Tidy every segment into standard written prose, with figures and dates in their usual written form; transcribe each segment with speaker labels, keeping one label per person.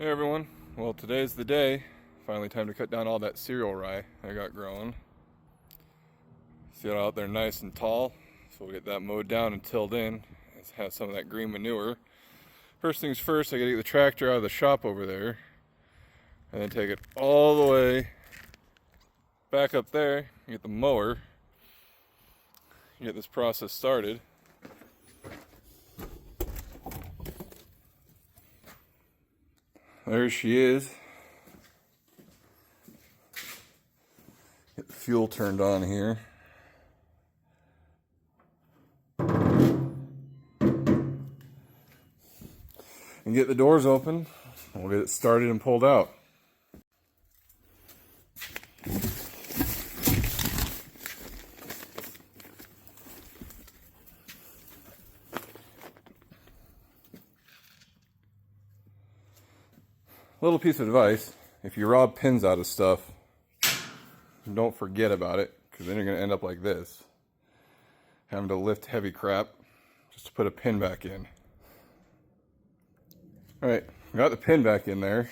Speaker 1: Hey everyone, well today's the day. Finally time to cut down all that cereal rye I got growing. See it out there nice and tall, so we'll get that mowed down and tilled in. Let's have some of that green manure. First things first, I gotta get the tractor out of the shop over there and then take it all the way back up there, get the mower, get this process started. There she is. Get the fuel turned on here. And get the doors open. We'll get it started and pulled out. Little piece of advice, if you rob pins out of stuff, don't forget about it, because then you're going to end up like this. Having to lift heavy crap just to put a pin back in. Alright, got the pin back in there.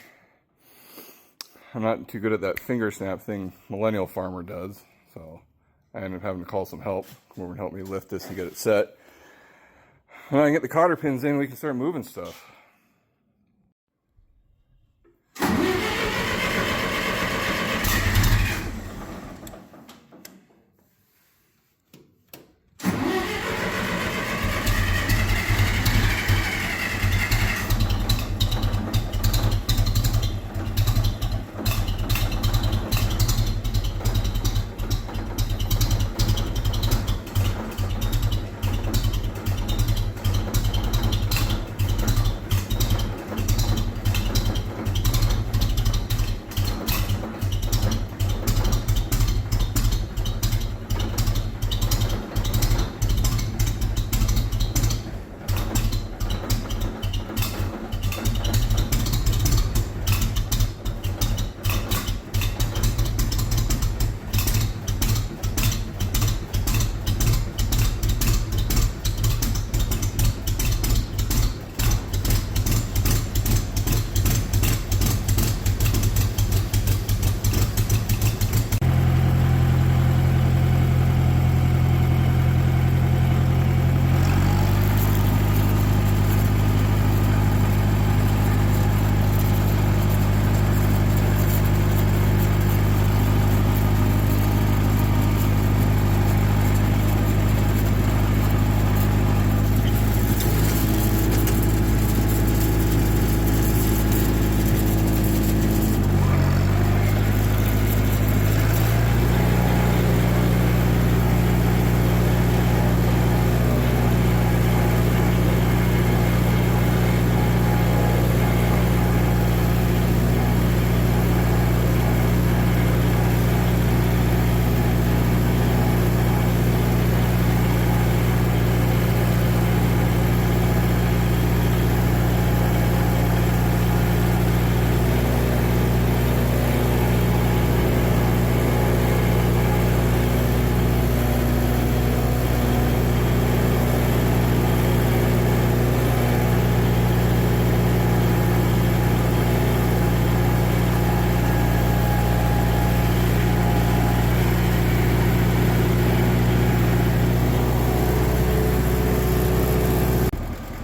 Speaker 1: I'm not too good at that finger snap thing Millennial Farmer does, so I ended up having to call some help. Come over and help me lift this and get it set. When I can get the cotter pins in, we can start moving stuff.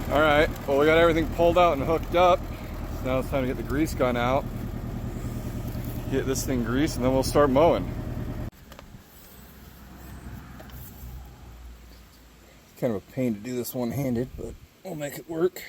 Speaker 1: Alright, well we got everything pulled out and hooked up. So now it's time to get the grease gun out. Get this thing greased and then we'll start mowing. Kind of a pain to do this one-handed, but we'll make it work.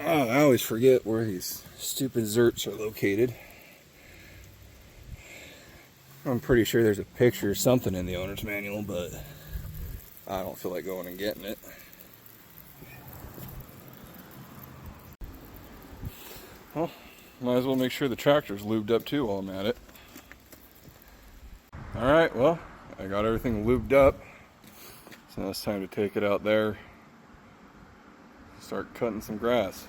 Speaker 1: Oh, I always forget where these stupid zerts are located. I'm pretty sure there's a picture or something in the owner's manual, but I don't feel like going and getting it. Well, might as well make sure the tractor's lubed up too while I'm at it. Alright, well, I got everything lubed up. So now it's time to take it out there, start cutting some grass.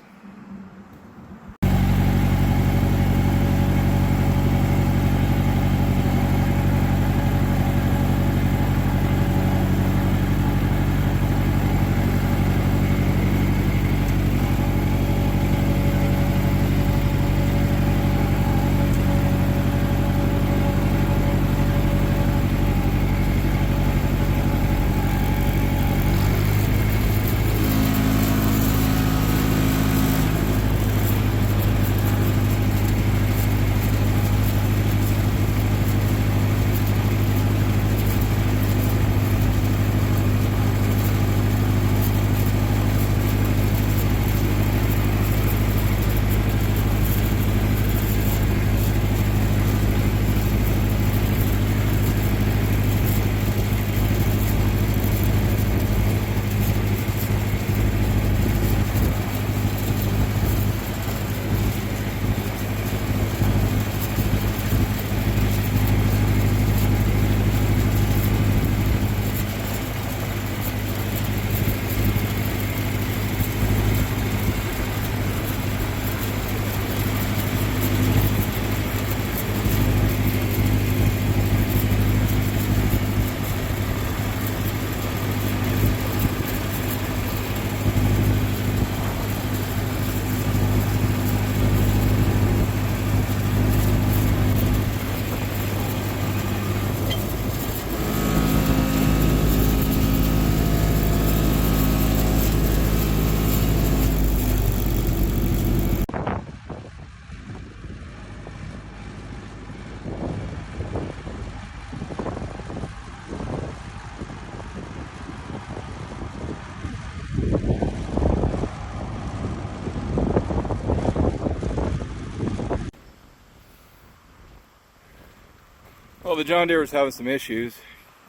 Speaker 1: Well, the John Deere was having some issues.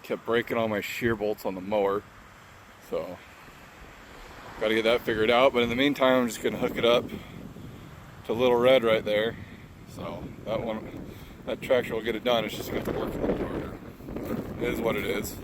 Speaker 1: Kept breaking all my shear bolts on the mower. So, got to get that figured out. But in the meantime, I'm just going to hook it up to Little Red right there. So, that tractor will get it done. It's just going to have to work a little harder. It is what it is.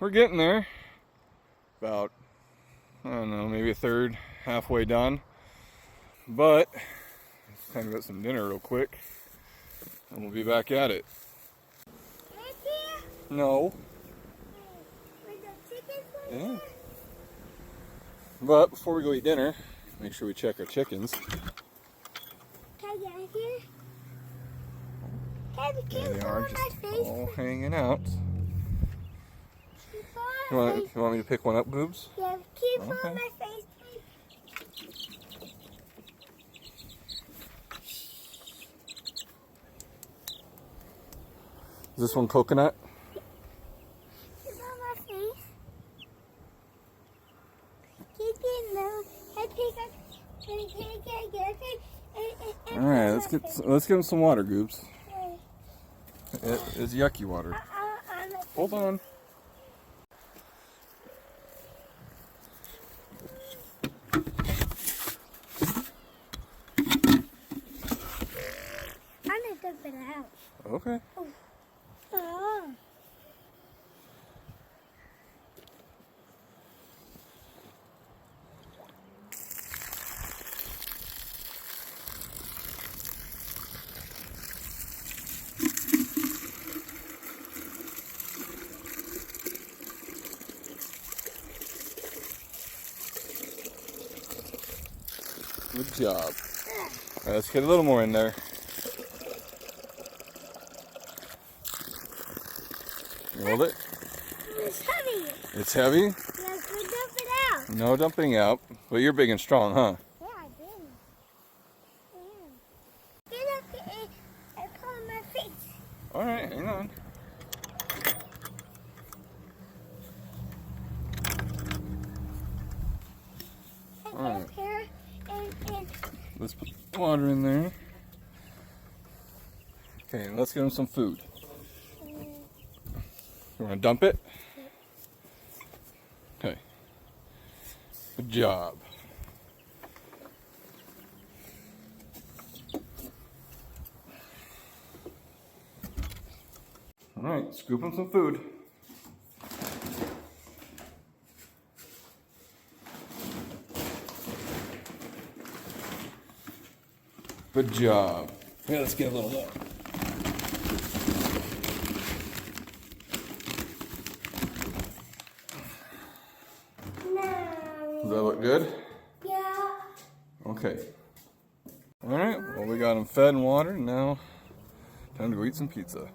Speaker 1: We're getting there, about, I don't know, maybe a third, halfway done. But it's time to get some dinner real quick, and we'll be back at it. No. Yeah. But before we go eat dinner, make sure we check our chickens.
Speaker 2: Can I get here?
Speaker 1: There they are, just all hanging out. You want me to pick one up, Boobs?
Speaker 2: Yeah, keep
Speaker 1: Okay.
Speaker 2: on my face.
Speaker 1: Is this one coconut?
Speaker 2: Keep on my face. Keep it low. I pick up.
Speaker 1: All right, let's give him some water, Goobs. It is yucky water. Hold on.
Speaker 2: I'm gonna dump it out.
Speaker 1: Okay.
Speaker 2: Oh.
Speaker 1: Good job. All right, let's get a little more in there. You hold it.
Speaker 2: It's heavy.
Speaker 1: It's heavy.
Speaker 2: Let's go dump it out.
Speaker 1: No dumping out. But you're big and strong, huh?
Speaker 2: Yeah, I did. Yeah. Get up here and put on my face.
Speaker 1: All right, hang on.
Speaker 2: And
Speaker 1: All right.
Speaker 2: up here and
Speaker 1: Let's put water in there. Okay, let's give him some food. You want to dump it? Okay. Good job. All right, scoop him some food. Good job. Yeah, let's get a little look. Does that look good?
Speaker 2: yeah.
Speaker 1: Okay. All right, well, we got them fed and watered, and now time to go eat some pizza.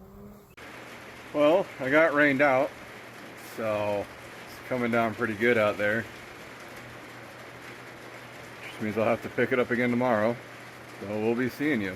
Speaker 1: Well, I got rained out, so it's coming down pretty good out there. Which means I'll have to pick it up again tomorrow. So we'll be seeing you.